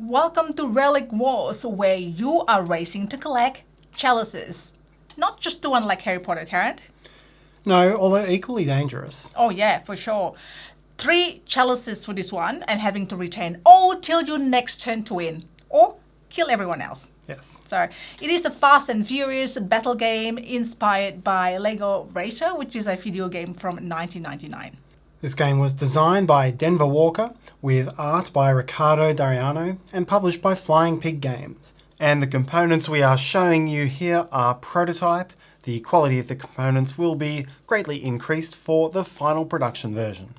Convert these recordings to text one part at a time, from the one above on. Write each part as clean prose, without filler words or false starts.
Welcome to Relic Wars, where you are racing to collect chalices. Not just the one like Harry Potter, Tarrant. No, although equally dangerous. Oh yeah, for sure. 3 chalices for this one, and having to retain all till your next turn to win. Or kill everyone else. Yes. So, it is a fast and furious battle game inspired by Lego Racer, which is a video game from 1999. This game was designed by Denver Walker, with art by Riccardo Dariano, and published by Flying Pig Games. And the components we are showing you here are prototype. The quality of the components will be greatly increased for the final production version.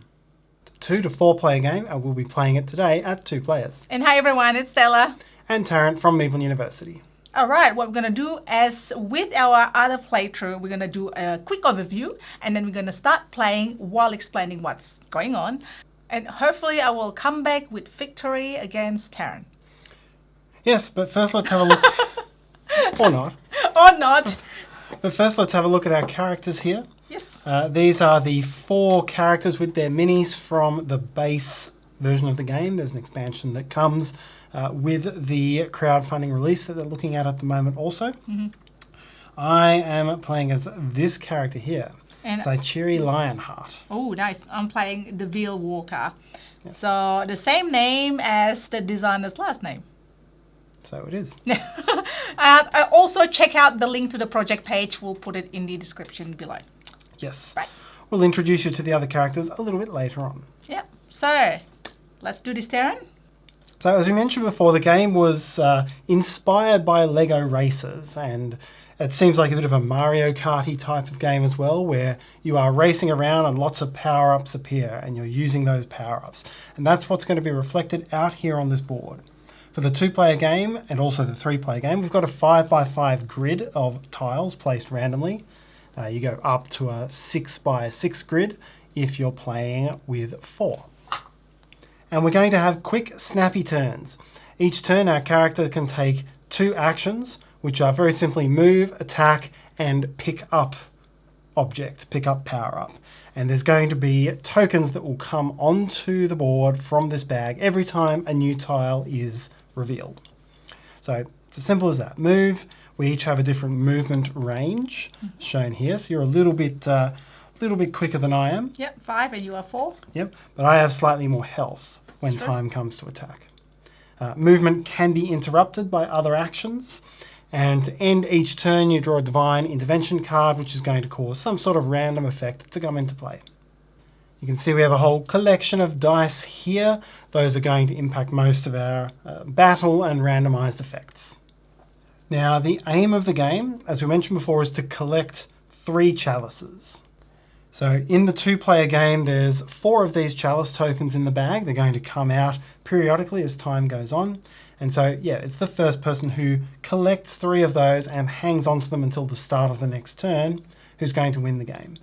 2 to 4 player game, and we'll be playing it today at 2 players. And hi everyone, it's Stella. And Tarrant from Meeple University. Alright, what we're going to do as with our other playthrough, we're going to do a quick overview and then we're going to start playing while explaining what's going on. And hopefully I will come back with victory against Tarrant. Yes, but first let's have a look. Or not. Or not. But first let's have a look at our characters here. Yes. These are the 4 characters with their minis from the base version of the game. There's an expansion that comes with the crowdfunding release that they're looking at the moment also. Mm-hmm. I am playing as this character here, Saichiri Lionheart. Oh, nice. I'm playing the Veal Walker. Yes. So the same as the designer's last name. So it is. Also check out the link to the project page. We'll put it in the description below. Yes. Right. We'll introduce you to the other characters a little bit later on. Yep. So let's do this, Tarrant. So as we mentioned before, the game was inspired by Lego Racers, and it seems like a bit of a Mario Kart-y type of game as well, where you are racing around and lots of power-ups appear and you're using those power-ups. And that's what's going to be reflected out here on this board. For the 2-player game and also the 3-player game, we've got a 5x5 grid of tiles placed randomly. You go up to a 6x6 grid if you're playing with 4. And we're going to have quick, snappy turns. Each turn our character can take 2 actions, which are very simply move, attack, and pick up object, pick up power up. And there's going to be tokens that will come onto the board from this bag every time a new tile is revealed. So it's as simple as that. Move. We each have a different movement range shown here. So you're a little bit quicker than I am. Yep, 5 and you are 4. Yep, but I have slightly more health when time comes to attack. Movement can be interrupted by other actions. And to end each turn, you draw a Divine Intervention card, which is going to cause some sort of random effect to come into play. You can see we have a whole collection of dice here. Those are going to impact most of our battle and randomized effects. Now, the aim of the game, as we mentioned before, is to collect 3 chalices. So in the 2-player game, there's 4 of these chalice tokens in the bag. They're going to come out periodically as time goes on. And so, yeah, it's the first person who collects 3 of those and hangs onto them until the start of the next turn who's going to win the game.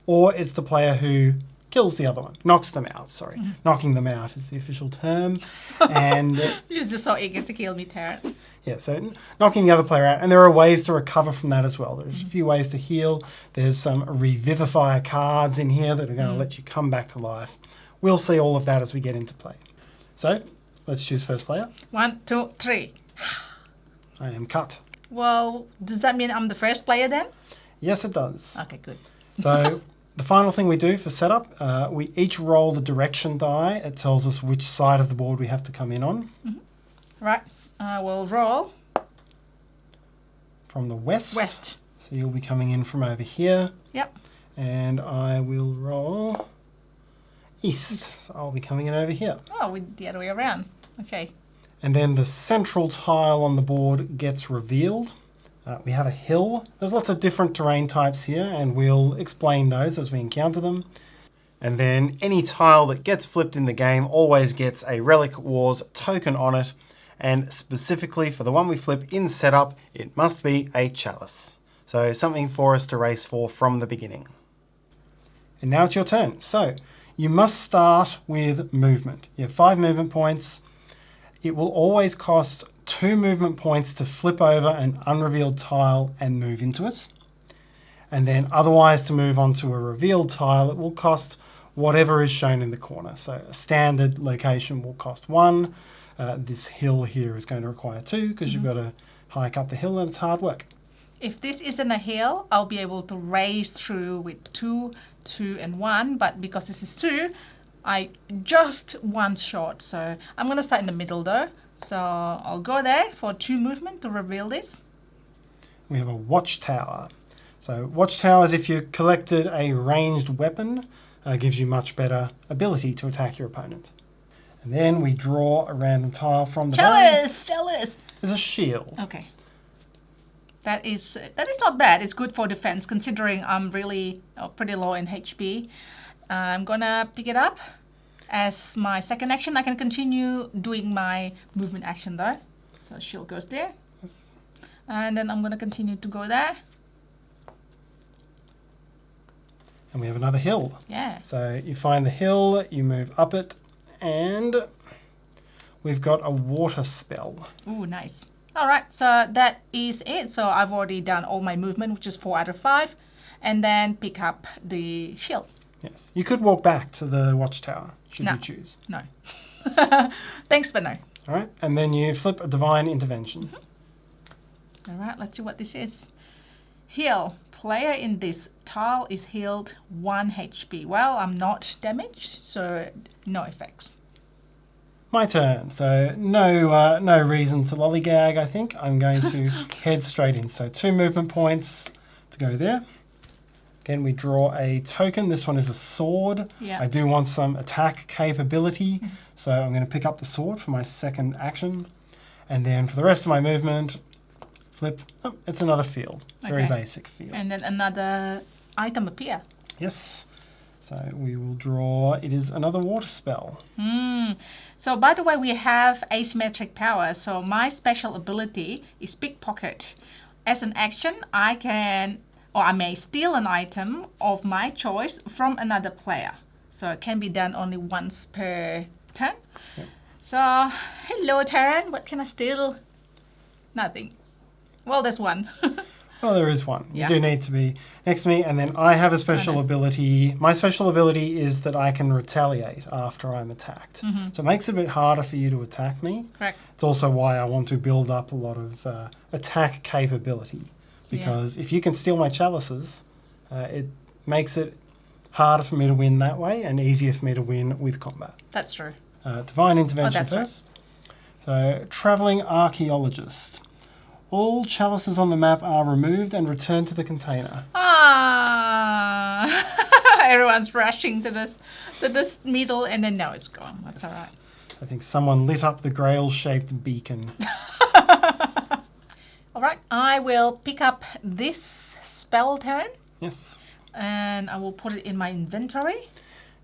Or it's the player who kills the other one, knocks them out, sorry. Mm-hmm. Knocking them out is the official term. And You're just so eager to kill me, Tarrant. Yeah, so knocking the other player out. And there are ways to recover from that as well. There's a few ways to heal. There's some Revivify cards in here that are going to let you come back to life. We'll see all of that as we get into play. So, let's choose first player. 1, 2, 3. I am cut. Well, does that mean I'm the first player then? Yes, it does. Okay, good. So, the final thing we do for setup, we each roll the direction die. It tells us which side of the board we have to come in on. Mm-hmm. Right. I will roll from the west. West. So you'll be coming in from over here. Yep. And I will roll east. So I'll be coming in over here. Oh, the other way around. Okay. And then the central tile on the board gets revealed. We have a hill. There's lots of different terrain types here, and we'll explain those as we encounter them. And then any tile that gets flipped in the game always gets a Relic Wars token on it. And specifically for the one we flip in setup, it must be a chalice. So something for us to race for from the beginning. And now it's your turn. So you must start with movement. You have 5 movement points. It will always cost 2 movement points to flip over an unrevealed tile and move into it. And then otherwise to move onto a revealed tile, it will cost whatever is shown in the corner. So a standard location will cost 1. this hill here is going to require 2 because you've got to hike up the hill and it's hard work. If this isn't a hill, I'll be able to race through with 2, 2, and 1. But because this is 2, I just 1 short. So I'm going to start in the middle though. So I'll go there for 2 movement to reveal this. We have a watchtower. So watchtowers, if you collected a ranged weapon, gives you much better ability to attack your opponent. And then we draw a random tile from the bag. Chalice! There's a shield. Okay. That is not bad. It's good for defense considering I'm really pretty low in HP. I'm gonna pick it up as my second action. I can continue doing my movement action though. So shield goes there. Yes. And then I'm gonna continue to go there. And we have another hill. Yeah. So you find the hill, you move up it, and we've got a water spell. Ooh, nice. All right, so that is it. So I've already done all my movement, which is 4 out of 5, and then pick up the shield. Yes. You could walk back to the watchtower, should you choose. No. Thanks, but no. All right, and then you flip a divine intervention. All right, let's see what this is. Heal. Player in this tile is healed 1 HP. Well, I'm not damaged, so no effects. My turn. So no reason to lollygag, I think. I'm going to head straight in. So 2 movement points to go there. Again, we draw a token. This one is a sword. Yeah. I do want some attack capability, so I'm going to pick up the sword for my second action. And then for the rest of my movement, flip. Oh, it's another field. Very basic field. And then another item appear. Yes. So we will draw, it is another water spell. So by the way, we have asymmetric power. So my special ability is pickpocket. As an action, I can, or I may steal an item of my choice from another player. So it can be done only once per turn. Yep. So, hello Tarrant, what can I steal? Nothing. Well, there's one. Well, there is one. Yeah. You do need to be next to me. And then I have a special ability. My special ability is that I can retaliate after I'm attacked. So it makes it a bit harder for you to attack me. Correct. It's also why I want to build up a lot of attack capability. Because if you can steal my chalices, it makes it harder for me to win that way and easier for me to win with combat. That's true. Divine intervention first. Right. So, traveling archaeologist. All chalices on the map are removed and returned to the container. Everyone's rushing to this middle, and then now it's gone. That's all right. I think someone lit up the grail-shaped beacon. All right, I will pick up this spell, Tarrant. Yes. And I will put it in my inventory.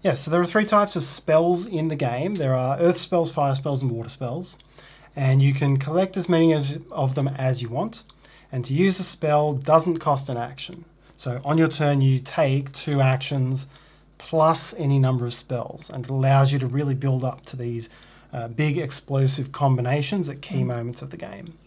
Yes, so there are 3 types of spells in the game. There are earth spells, fire spells, and water spells. And you can collect as many of them as you want. And to use a spell doesn't cost an action. So on your turn, you take 2 actions plus any number of spells. And it allows you to really build up to these big explosive combinations at key moments of the game.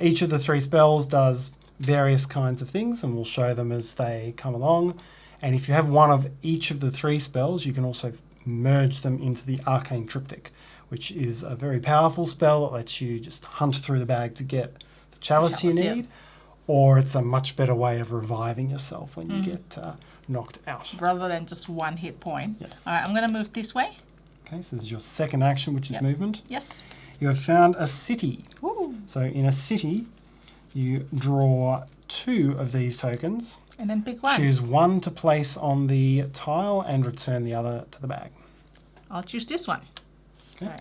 Each of the 3 spells does various kinds of things, and we'll show them as they come along. And if you have one of each of the 3 spells, you can also merge them into the Arcane Triptych, which is a very powerful spell that lets you just hunt through the bag to get the chalice you need, or it's a much better way of reviving yourself when you get knocked out. Rather than just 1 hit point. Yes. All right, I'm going to move this way. Okay, so this is your second action, which is movement. Yes. You have found a city. Ooh. So in a city, you draw 2 of these tokens. And then pick 1. Choose 1 to place on the tile and return the other to the bag. I'll choose this one. Okay. Sorry.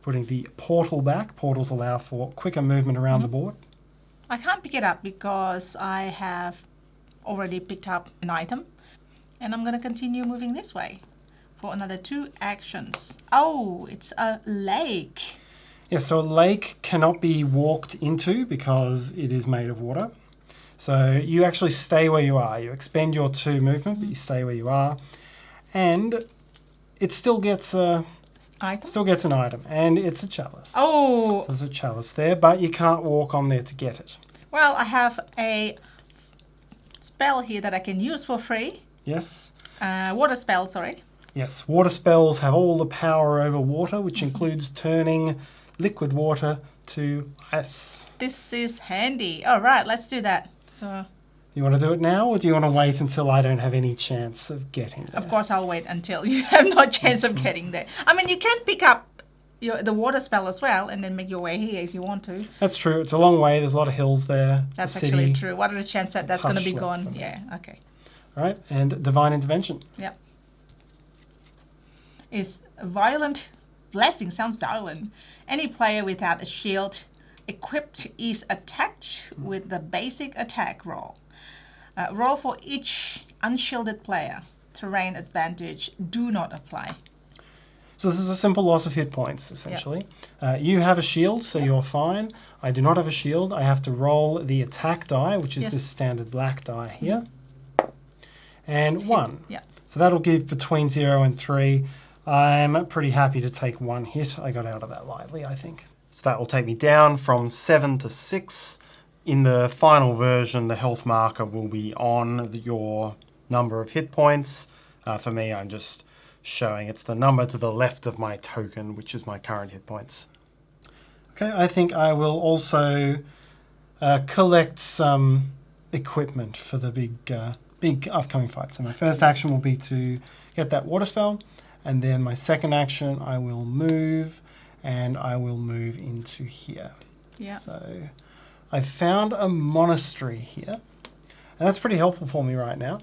Putting the portal back. Portals allow for quicker movement around the board. I can't pick it up because I have already picked up an item. And I'm going to continue moving this way for another 2 actions. Oh, it's a lake. Yeah, so a lake cannot be walked into because it is made of water. So you actually stay where you are. You expend your 2 movement, but you stay where you are. And it still gets an item, and it's a chalice. Oh! So there's a chalice there, but you can't walk on there to get it. Well, I have a spell here that I can use for free. Yes. Water spell, sorry. Yes, water spells have all the power over water, which includes turning liquid water to ice. This is handy. All right, let's do that. So, You want to do it now, or do you want to wait until I don't have any chance of getting there? of course, I'll wait until you have no chance of getting there. I mean, you can pick up the water spell as well and then make your way here if you want to. That's true. It's a long way. There's a lot of hills there. That's the actually city. true. What are the chances that that's going to be gone? Yeah, okay. All right, and Divine Intervention. Yep. Is violent blessing. Sounds violent. Any player without a shield equipped is attacked with the basic attack roll. Roll for each unshielded player. Terrain advantage do not apply. So this is a simple loss of hit points, essentially. You have a shield, so you're fine. I do not have a shield. I have to roll the attack die, which is this standard black die here. And 1. Yeah. So that'll give between 0 and 3. I'm pretty happy to take 1 hit. I got out of that lightly, I think. So that will take me down from 7 to 6. In the final version, the health marker will be on your number of hit points. For me, I'm just showing it's the number to the left of my token, which is my current hit points. Okay, I think I will also collect some equipment for the big upcoming fight. So my first action will be to get that water spell, and then my second action I will move, and I will move into here. Yeah. So I found a monastery here, and that's pretty helpful for me right now.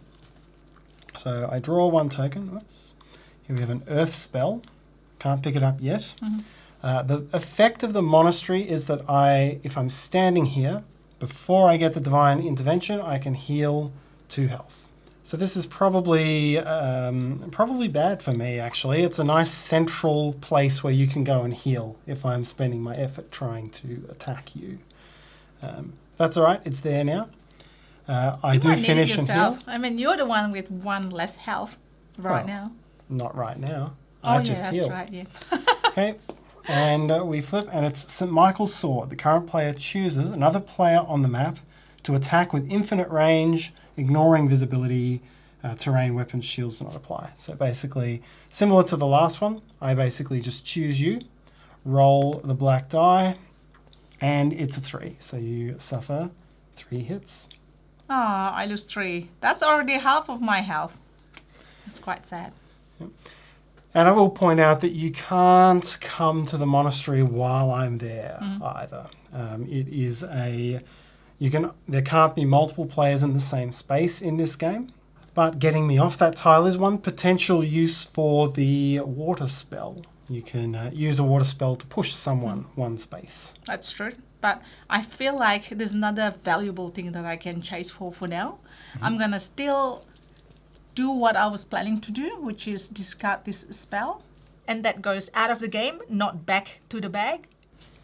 So I draw 1 token. Whoops. Here we have an earth spell. Can't pick it up yet. The effect of the monastery is that if I'm standing here, before I get the divine intervention, I can heal 2 health. So this is probably bad for me, actually. It's a nice central place where you can go and heal if I'm spending my effort trying to attack you. That's all right. It's there now. I do finish and heal. I mean, you're the one with 1 less health now. Not right now. I've just healed. That's right, yeah. Okay, and we flip, and it's St. Michael's Sword. The current player chooses another player on the map to attack with infinite range, ignoring visibility, terrain, weapons, shields do not apply. So basically, similar to the last one, I basically just choose you, roll the black die, and it's a 3. So you suffer 3 hits. I lose 3. That's already half of my health. It's quite sad. Yep. And I will point out that you can't come to the monastery while I'm there either. There can't be multiple players in the same space in this game. But getting me off that tile is one potential use for the water spell. You can use a water spell to push someone 1 space. That's true. But I feel like there's another valuable thing that I can chase for now. I'm going to still do what I was planning to do, which is discard this spell. And that goes out of the game, not back to the bag.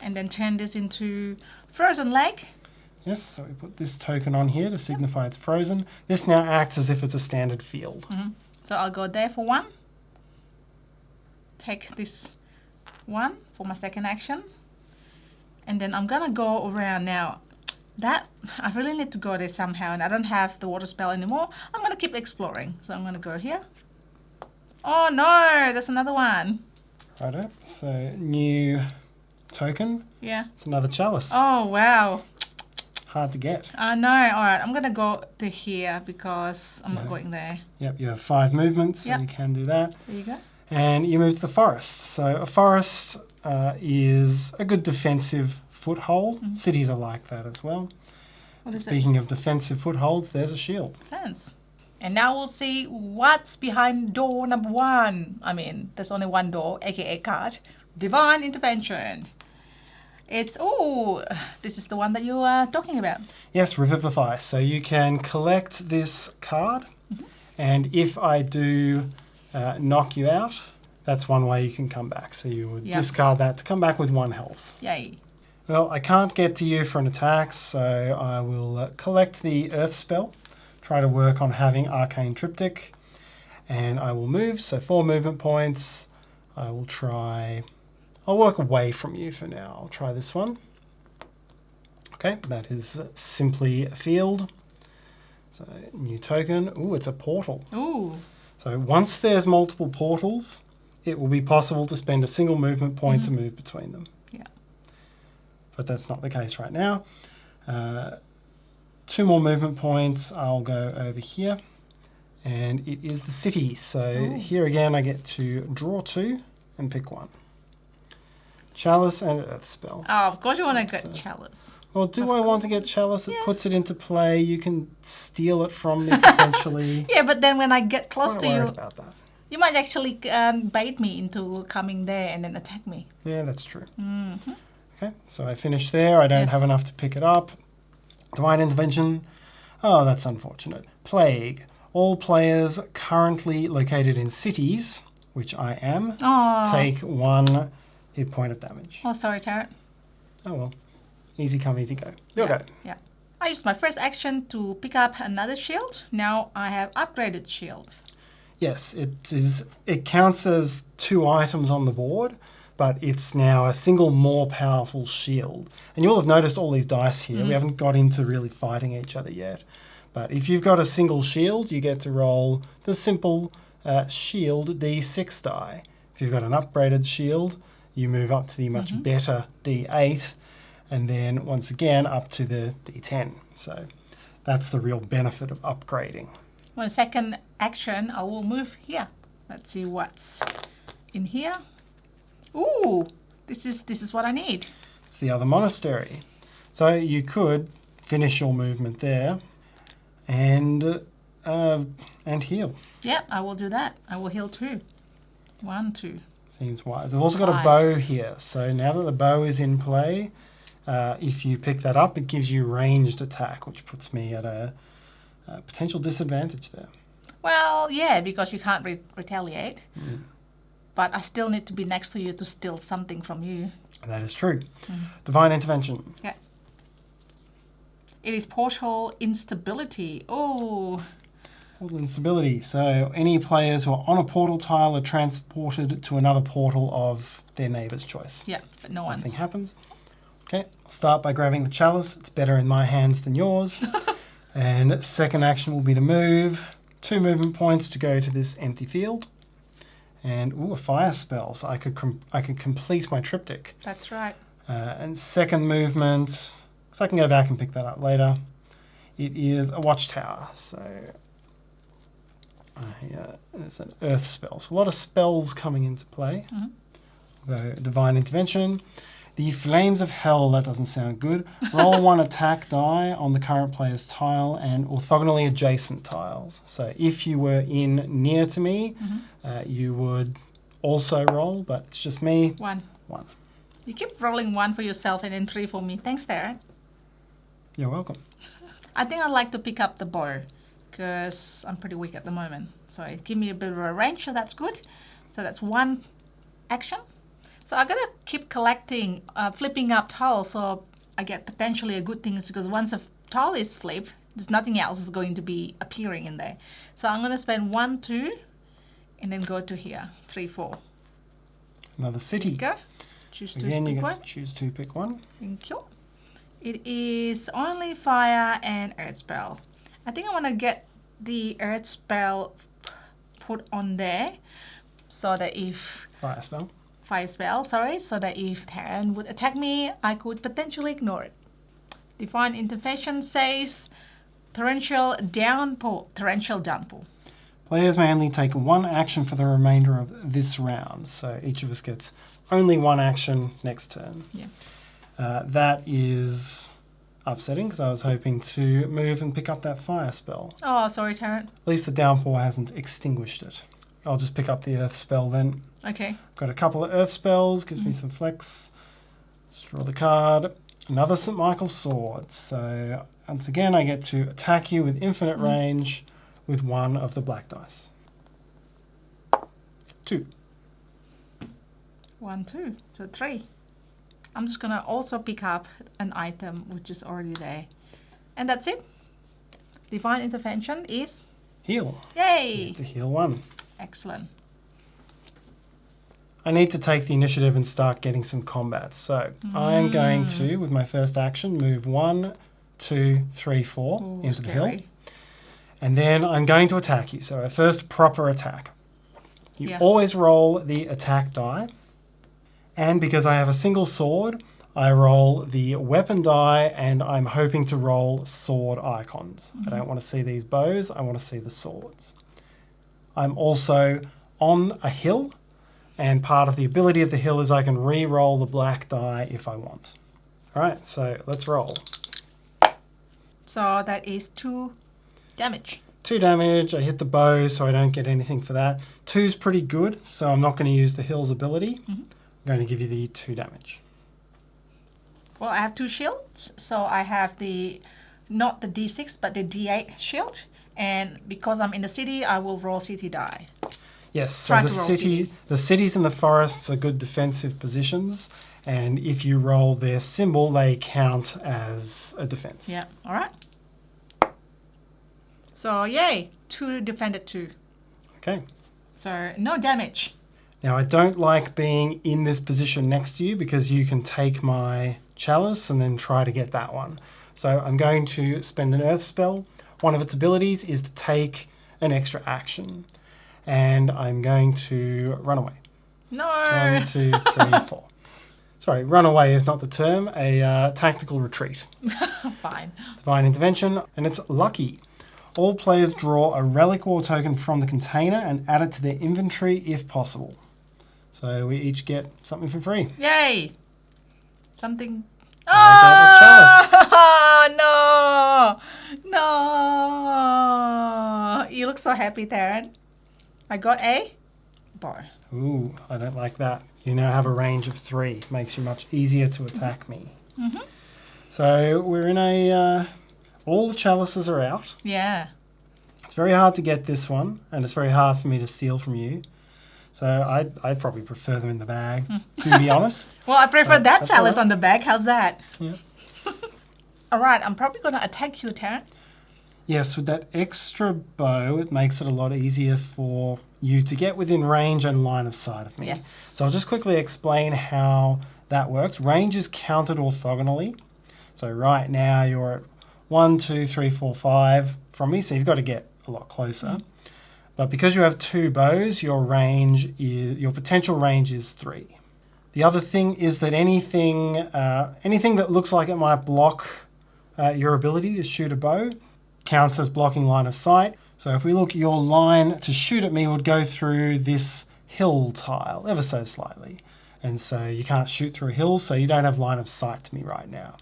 And then turn this into Frozen Lake. Yes, so we put this token on here to signify it's frozen. This now acts as if it's a standard field. So I'll go there for 1. Take this 1 for my second action. And then I'm going to go around now. I really need to go there somehow, and I don't have the water spell anymore. I'm going to keep exploring. So I'm going to go here. Oh no, there's another one. Righto, so new token. Yeah. It's another chalice. Oh wow. Hard to get. I know. All right, I'm going to go to here because I'm not going there. Yep, you have 5 movements, so you can do that. There you go. And you move to the forest. So a forest is a good defensive foothold. Cities are like that as well. Speaking of defensive footholds, there's a shield. Thanks. And now we'll see what's behind door number 1. I mean, there's only 1 door, aka card. Divine Intervention. This is the one that you are talking about. Yes, Revivify. So you can collect this card, and if I do knock you out, that's one way you can come back. So you would discard that to come back with 1 health. Yay. Well, I can't get to you for an attack, so I will collect the Earth spell, try to work on having Arcane Triptych, and I will move. So 4 movement points. I'll work away from you for now. I'll try this one. Okay, that is simply a field. So new token. Ooh, it's a portal. Ooh. So once there's multiple portals, it will be possible to spend a single movement point to move between them. Yeah. But that's not the case right now. 2 more movement points. I'll go over here. And it is the city. So here again, I get to draw 2 and pick 1. Chalice and Earth Spell. Oh, of course you want to get chalice. Well, do I want to get chalice? It puts it into play. You can steal it from me potentially. Yeah, but then when I get close Quite to worried you, about that. you might actually bait me into coming there and then attack me. Yeah, that's true. Okay, so I finished there. I don't have enough to pick it up. Divine Intervention. Oh, that's unfortunate. Plague. All players currently located in cities, which I am, take 1 hit point of damage. Oh, sorry, Tarrant. Oh well. Easy come, easy go. Your go. Yeah. I used my first action to pick up another shield. Now I have upgraded shield. Yes, it counts as 2 items on the board, but it's now a single more powerful shield. And you'll have noticed all these dice here. We haven't got into really fighting each other yet. But if you've got a single shield, you get to roll the simple shield D6 die. If you've got an upgraded shield, you move up to the much better D8, and then once again up to the D10. So that's the real benefit of upgrading. For the second action, I will move here. Let's see what's in here. Ooh, this is what I need. It's the other monastery. So you could finish your movement there and heal. Yep, I will do that. I will heal 2. 1, 2. Seems wise. We've also got a bow here. So now that the bow is in play, if you pick that up, it gives you ranged attack, which puts me at a potential disadvantage there. Well, yeah, because you can't retaliate. But I still need to be next to you to steal something from you. That is true. Divine Intervention. Yeah. It is portal instability. Oh. Portal instability. So any players who are on a portal tile are transported to another portal of their neighbour's choice. Yeah, but no one's. Nothing happens. Okay, I'll start by grabbing the chalice. It's better in my hands than yours. And second action will be to move. 2 movement points to go to this empty field. And a fire spell, so I could complete my triptych. That's right. And second movement, so I can go back and pick that up later. It is a watchtower, so it's an earth spell. So a lot of spells coming into play. We'll go Divine Intervention. The Flames of Hell, that doesn't sound good. Roll 1 attack die on the current player's tile and orthogonally adjacent tiles. So if you were in near to me, you would also roll, but it's just me. 1. 1. You keep rolling 1 for yourself and then 3 for me. Thanks, Tarrant. You're welcome. I think I'd like to pick up the bow because I'm pretty weak at the moment. So it gives me a bit of a range, so that's good. So that's 1 action. So I'm gonna keep collecting, flipping up tiles, so I get potentially a good thing, because once a tile is flipped, there's nothing else is going to be appearing in there. So I'm gonna spend 1, 2, and then go to here, 3, 4. Another city. Go. Choose 2. Again, you get one. to choose 2, pick 1. Thank you. It is only fire and earth spell. I think I want to get the earth spell put on there, so that if Fire spell. So that if Tarrant would attack me, I could potentially ignore it. Divine Intervention says torrential downpour. Players may only take 1 action for the remainder of this round, so each of us gets only 1 action next turn. Yeah. That is upsetting, because I was hoping to move and pick up that fire spell. Oh, sorry, Tarrant. At least the downpour hasn't extinguished it. I'll just pick up the earth spell then. Okay. Got a couple of earth spells, gives me some flex. Just draw the card. Another St. Michael's sword. So once again, I get to attack you with infinite range with 1 of the black dice. 2. 1, 2, so 3. I'm just gonna also pick up an item which is already there, and that's it. Divine Intervention is Heal. yay. It's a heal 1. Excellent. I need to take the initiative and start getting some combat. So I'm going to, with my first action, move 1, 2, 3, 4 into the hill. And then I'm going to attack you. So our first proper attack. You always roll the attack die. And because I have a single sword, I roll the weapon die, and I'm hoping to roll sword icons. I don't want to see these bows, I want to see the swords. I'm also on a hill, and part of the ability of the hill is I can re-roll the black die if I want. Alright, so let's roll. So that is 2 damage. 2 damage, I hit the bow, so I don't get anything for that. 2's pretty good, so I'm not going to use the hill's ability. I'm going to give you the 2 damage. Well, I have 2 shields, so I have not the D6, but the D8 shield. And because I'm in the city, I will roll city die. Yes, so the cities and the forests are good defensive positions, and if you roll their symbol, they count as a defense. Yeah, all right. So, yay, 2 defended 2. Okay. So, no damage. Now, I don't like being in this position next to you because you can take my chalice and then try to get that one. So I'm going to spend an earth spell. One of its abilities is to take an extra action. And I'm going to run away. No! 1, 2, 3, 4. Sorry, run away is not the term. A tactical retreat. Fine. Divine intervention. And it's lucky. All players draw a Relic War token from the container and add it to their inventory if possible. So we each get something for free. Yay! Something. I get a chalice. No! You look so happy, Tarrant. I got a bow. Ooh, I don't like that. You now have a range of 3. Makes you much easier to attack me. So we're in a... all the chalices are out. Yeah. It's very hard to get this one, and it's very hard for me to steal from you. So I'd probably prefer them in the bag, to be honest. Well, I prefer that chalice on the bag. How's that? Yeah. All right, I'm probably going to attack you, Tarrant. Yes, with that extra bow, it makes it a lot easier for you to get within range and line of sight of me. Yes. So I'll just quickly explain how that works. Range is counted orthogonally. So right now you're at 1, 2, 3, 4, 5 from me, so you've got to get a lot closer. But because you have 2 bows, your potential range is 3. The other thing is that anything that looks like it might block your ability to shoot a bow counts as blocking line of sight. So if we look, your line to shoot at me would go through this hill tile ever so slightly. And so you can't shoot through hills, so you don't have line of sight to me right now.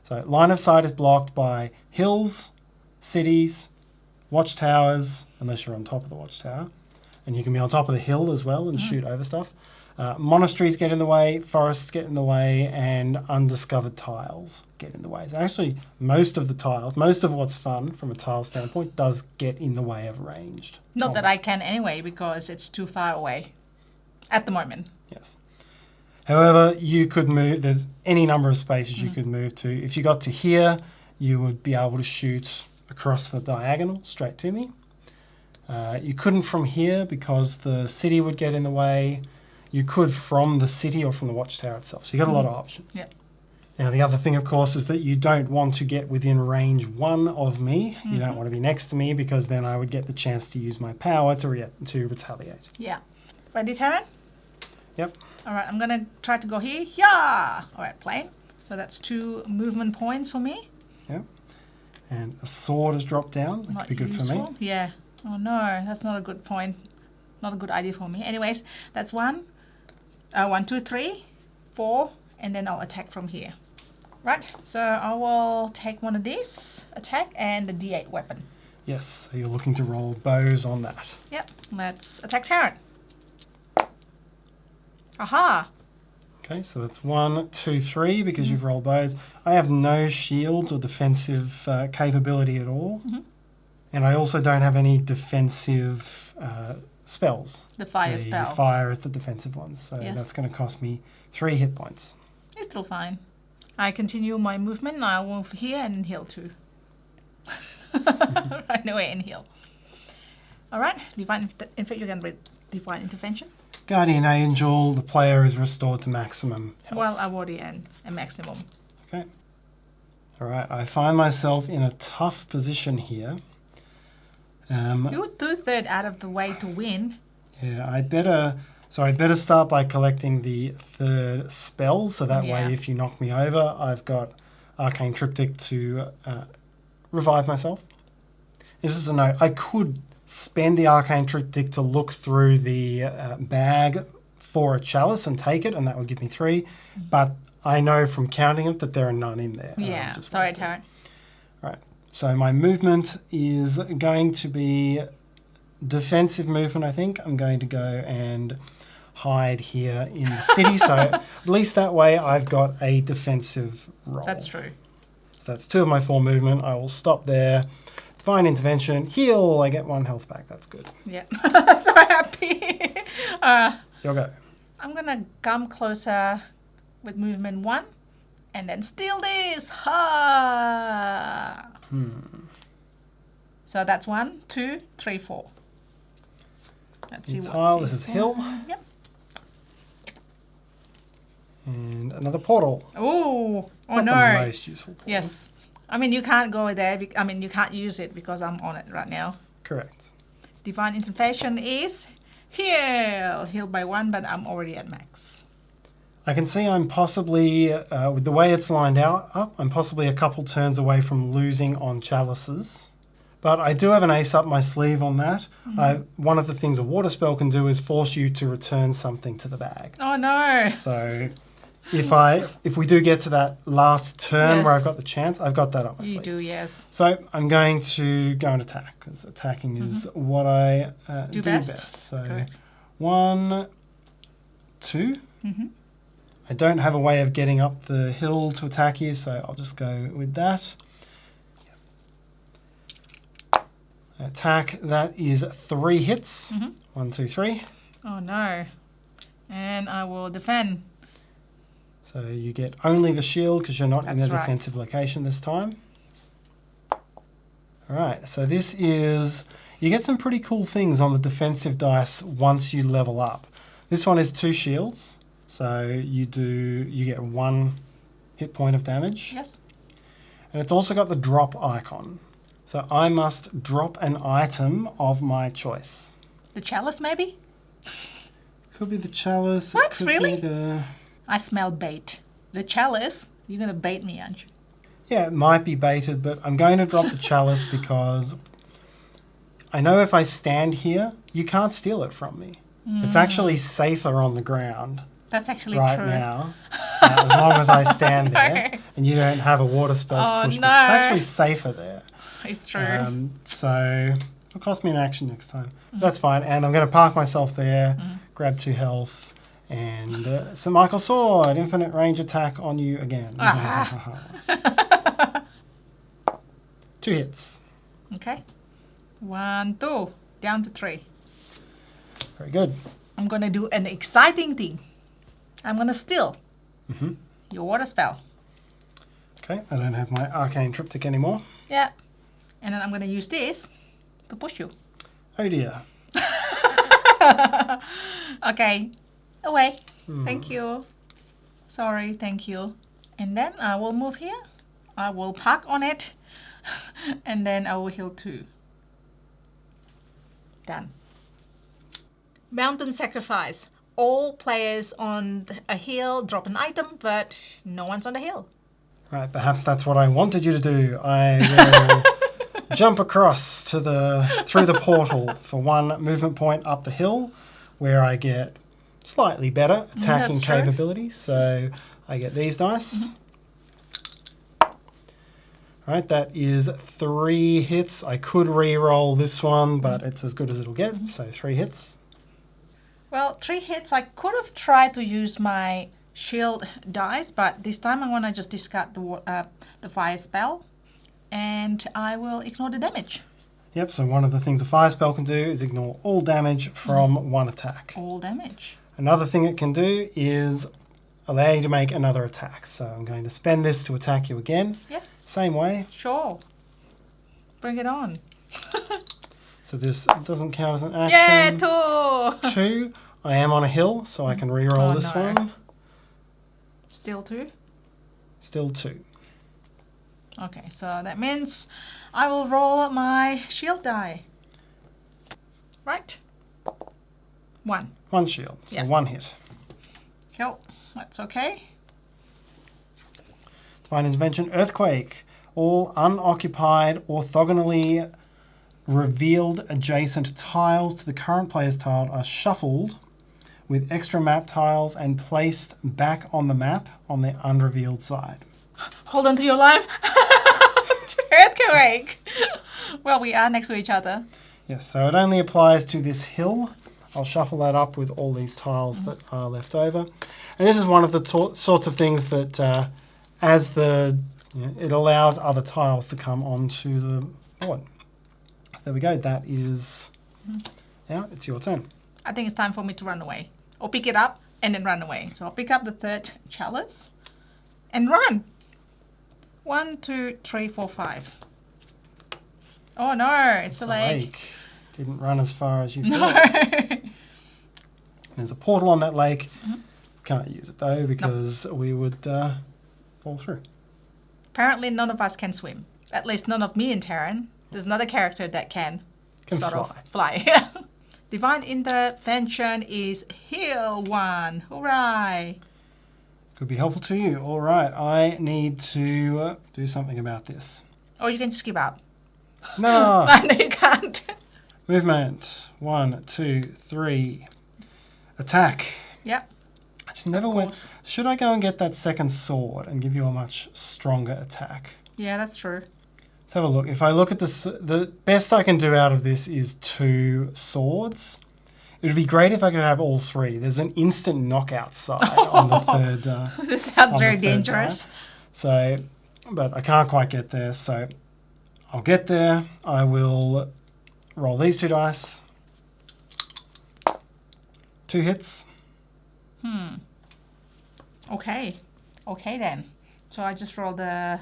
So line of sight is blocked by hills, cities, watchtowers, unless you're on top of the watchtower. And you can be on top of the hill as well and shoot over stuff. Monasteries get in the way, forests get in the way, and undiscovered tiles get in the way. So actually, most of the tiles, most of what's fun from a tile standpoint does get in the way of ranged. Not that I can anyway, because it's too far away at the moment. Yes. However, you could move, there's any number of spaces you could move to. If you got to here, you would be able to shoot across the diagonal straight to me. You couldn't from here because the city would get in the way. You could from the city or from the watchtower itself. So you got a lot of options. Yeah. Now, the other thing, of course, is that you don't want to get within range 1 of me. You don't want to be next to me because then I would get the chance to use my power to retaliate. Yeah. Ready, Tarrant? Yep. All right, I'm going to try to go here. Yeah! All right, plane. So that's 2 movement points for me. Yep. And a sword has dropped down. That could be good for me. Yeah. Oh, no, that's not a good point. Not a good idea for me. Anyways, that's 1. 1, 2, 3, 4, and then I'll attack from here. Right, so I will take one of these, attack, and the D8 weapon. Yes, so you're looking to roll bows on that. Yep, let's attack Tarrant. Aha! Okay, so that's 1, 2, 3 because you've rolled bows. I have no shields or defensive capability at all. And I also don't have any defensive spells. The fire spell. Fire is the defensive one, so that's going to cost me 3 hit points. It's still fine. I continue my movement, and I'll move here and heal too. Run away and heal. Alright, Divine Infect, you can read Divine Intervention. Guardian Angel, the player is restored to maximum health. Well, I've already at a maximum. Okay. Alright, I find myself in a tough position here. You're 2/3 out of the way to win. Yeah, I'd better start by collecting the third spell, so that way if you knock me over, I've got Arcane Triptych to revive myself. This is a note. I could spend the Arcane Triptych to look through the bag for a chalice and take it, and that would give me 3. But I know from counting it that there are none in there. Yeah, sorry, Tarrant. Right. So my movement is going to be defensive movement, I think. I'm going to go and hide here in the city. So at least that way I've got a defensive roll. That's true. So that's 2 of my 4 movement. I will stop there. Divine Intervention. Heal. I get 1 health back. That's good. Yeah. So happy. You'll go. I'm going to come closer with movement 1 and then steal this. Ha! So that's 1, 2, 3, 4. Let's see tile. This is hill. Yep. And another portal. Oh Not no. the most useful portal. Yes. I mean, you can't go there. I mean, you can't use it because I'm on it right now. Correct. Divine Intervention is heal. Healed by 1, but I'm already at max. I can see I'm possibly, with the way it's lined up, I'm possibly a couple turns away from losing on chalices. But I do have an ace up my sleeve on that. One of the things a water spell can do is force you to return something to the bag. Oh no! So if we do get to that last turn where I've got the chance, I've got that up my sleeve. You do, yes. So I'm going to go and attack, because attacking is what I do best. So Correct. 1, 2. I don't have a way of getting up the hill to attack you, so I'll just go with that. Attack, that is 3 hits. 1, 2, 3. Oh no. And I will defend. So you get only the shield because you're not in a That's right. defensive location this time. Alright, so this is... You get some pretty cool things on the defensive dice once you level up. This one is 2 shields. So you get 1 hit point of damage. Yes. And it's also got the drop icon. So I must drop an item of my choice. The chalice, maybe? Could be the chalice. What? It could Really? Be the... I smell bait. The chalice? You're going to bait me, aren't you? Yeah, it might be baited, but I'm going to drop the chalice because I know if I stand here, you can't steal it from me. It's actually safer on the ground. That's actually right true. now, as long as I stand there and you don't have a water spell to push me. It's actually safer there. It's true. So it'll cost me an action next time. That's fine. And I'm going to park myself there, grab 2 health, and St. Michael's Sword, infinite range attack on you again. 2 hits. Okay. 1, 2. Down to 3. Very good. I'm going to do an exciting thing. I'm going to steal your water spell. Okay, I don't have my Arcane Triptych anymore. Yeah. And then I'm going to use this to push you. Oh dear. Okay. Away. Thank you. Sorry, thank you. And then I will move here. I will park on it. And then I will heal 2. Done. Mountain Sacrifice. All players on a hill drop an item, but no one's on the hill. Right, perhaps that's what I wanted you to do. I will jump across to through the portal for 1 movement point up the hill, where I get slightly better attacking That's true. capabilities. So I get these dice. Right, that is 3 hits. I could re-roll this one, but it's as good as it'll get. So 3 hits. Well, 3 hits. I could have tried to use my shield dice, but this time I'm going to just discard the fire spell, and I will ignore the damage. Yep, so one of the things a fire spell can do is ignore all damage from 1 attack. All damage. Another thing it can do is allow you to make another attack. So I'm going to spend this to attack you again. Yeah. Same way. Sure. Bring it on. So this doesn't count as an action. Yeah, 2! 2. I am on a hill, so I can re-roll this no. one. Still 2? Still 2. Okay, so that means I will roll my shield die. Right. 1. 1 shield, so Yeah. 1 hit. Cool. That's okay. Divine Intervention, Earthquake. All unoccupied, orthogonally revealed adjacent tiles to the current player's tile are shuffled with extra map tiles and placed back on the map on the unrevealed side. Hold on to your life. Earthquake. Well, we are next to each other. Yes, so it only applies to this hill. I'll shuffle that up with all these tiles that are left over. And this is one of the sorts of things that it allows other tiles to come onto the board. So there we go. That is now it's your turn. I think it's time for me to run away. Or pick it up and then run away. So I'll pick up the 3rd chalice and run. 1, 2, 3, 4, 5. Oh no, it's a lake. Didn't run as far as you No. thought. There's a portal on that lake. Can't use it though because we would fall through. Apparently none of us can swim. At least none of me and Tarrant. There's another character that can fly. Divine Intervention is heal 1. Hooray! Could be helpful to you. All right, I need to do something about this. Or you can just give up. No. No, you can't. Movement. 1, 2, 3. Attack. Yep. I just never went. Should I go and get that 2nd sword and give you a much stronger attack? Yeah, that's true. Let's have a look. If I look at this, the best I can do out of this is 2 swords. It would be great if I could have all 3. There's an instant knockout side on the 3rd. This sounds very dangerous. So, but I can't quite get there. So I'll get there. I will roll these 2 dice. 2 hits. Okay. Okay then. So I just roll the...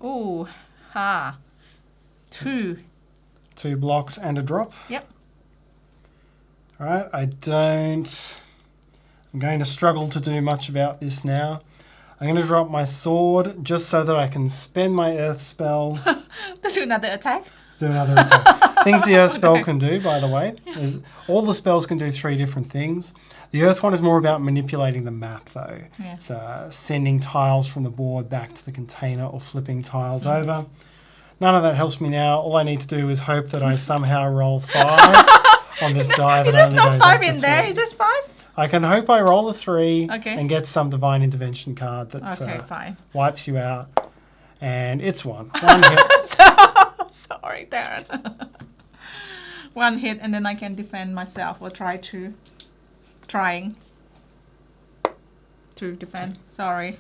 Ooh. Ha. 2. 2 blocks and a drop. Yep. All right. I'm going to struggle to do much about this now. I'm going to drop my sword just so that I can spend my earth spell. To do another attack? Do another attack. Things the earth spell can do, by the way. All the spells can do 3 different things. The earth one is more about manipulating the map, though. Yeah. It's sending tiles from the board back to the container or flipping tiles over. None of that helps me now. All I need to do is hope that I somehow roll 5 on this die that There's only no goes 5 up to in there. 3. Is this 5? I can hope I roll a 3 Okay. and get some divine intervention card that Fine. wipes you out. And it's 1. 1 hit. Sorry, Darren. 1 hit and then I can defend myself or trying to defend. Sorry.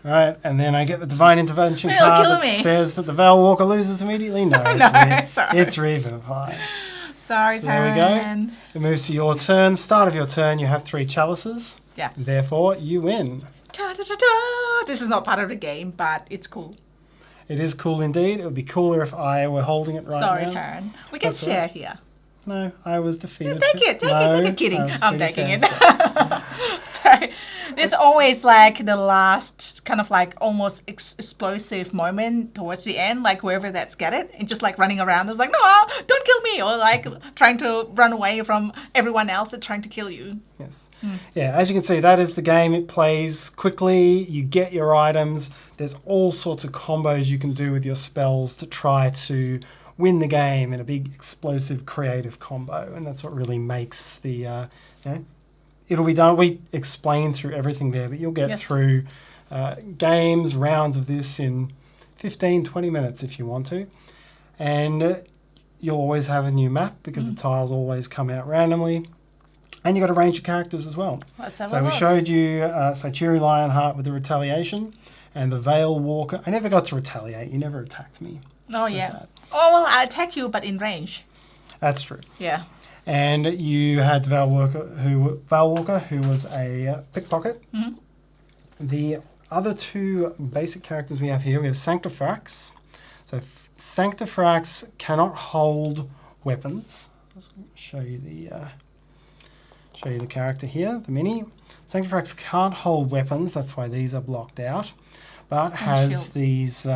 All right, and then I get the divine intervention It'll card kill that me. says that the Veil Walker loses immediately. No, Sorry. it's Revivify. Sorry, So there we Tarrant. go. It moves to your turn. Start of your turn, you have 3 chalices. Yes. Therefore, you win. Da, da, da, da. This is not part of the game, but it's cool. It is cool indeed. It would be cooler if I were holding it right Sorry, now. Tarrant. We can That's all share right. here. No, I was defeated. Take it. Kidding. I was I'm defeated taking it. fair. Sorry. It's always like the last kind of like almost explosive moment towards the end, like whoever that's get it, and just like running around is like, no, don't kill me, or like trying to run away from everyone else that's trying to kill you. Yes. Yeah, as you can see, that is the game. It plays quickly. You get your items. There's all sorts of combos you can do with your spells to try to win the game in a big, explosive, creative combo. And that's what really makes the, it'll be done. We explain through everything there, but you'll get through games, rounds of this in 15, 20 minutes if you want to. And you'll always have a new map because the tiles always come out randomly. And you've got a range of characters as well. Let's have a So we look. showed you Saitiri Lionheart with the retaliation and the Veil Walker. I never got to retaliate. You never attacked me. Oh, So yeah. sad. Oh, well, I attack you, but in range. That's true. Yeah. And you had the Veil Walker, who was a pickpocket. Mhm. The other 2 basic characters we have here, we have Sanctifrax. So Sanctifrax cannot hold weapons. Let's show you the character here, the mini. Sanctifrax can't hold weapons, that's why these are blocked out, but has shields. these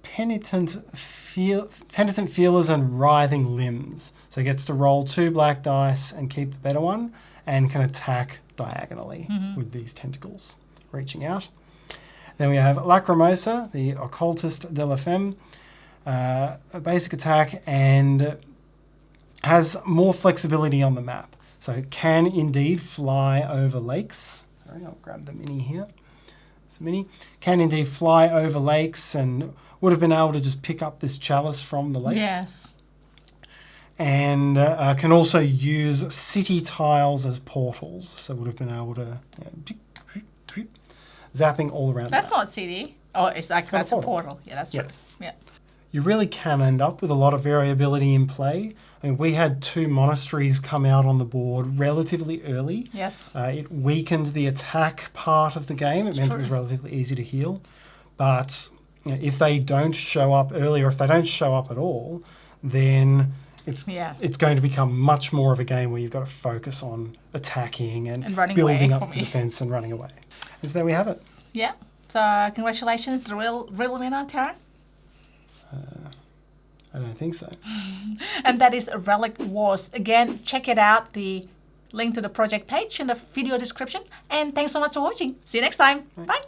penitent feelers and writhing limbs. So it gets to roll 2 black dice and keep the better one, and can attack diagonally with these tentacles reaching out. Then we have Lacrimosa, the Occultist de la Femme, a basic attack, and has more flexibility on the map. So it can indeed fly over lakes. Sorry, I'll grab the mini here. It's a mini. Can indeed fly over lakes and would have been able to just pick up this chalice from the lake. Yes. And can also use city tiles as portals. So would have been able to zapping all around. That's not city. Oh, it's like that's a portal. Yeah, that's right. Yes. Yeah. You really can end up with a lot of variability in play. I mean, we had 2 monasteries come out on the board relatively early. Yes. It weakened the attack part of the game. It meant it was relatively easy to heal. But if they don't show up early, or if they don't show up at all, then it's going to become much more of a game where you've got to focus on attacking and building up the defense and running away. And so there we have it. Yeah. So congratulations, the real winner, Tarrant. I don't think so. And that is Relic Wars. Again, check it out. The link to the project page in the video description. And thanks so much for watching. See you next time. Bye.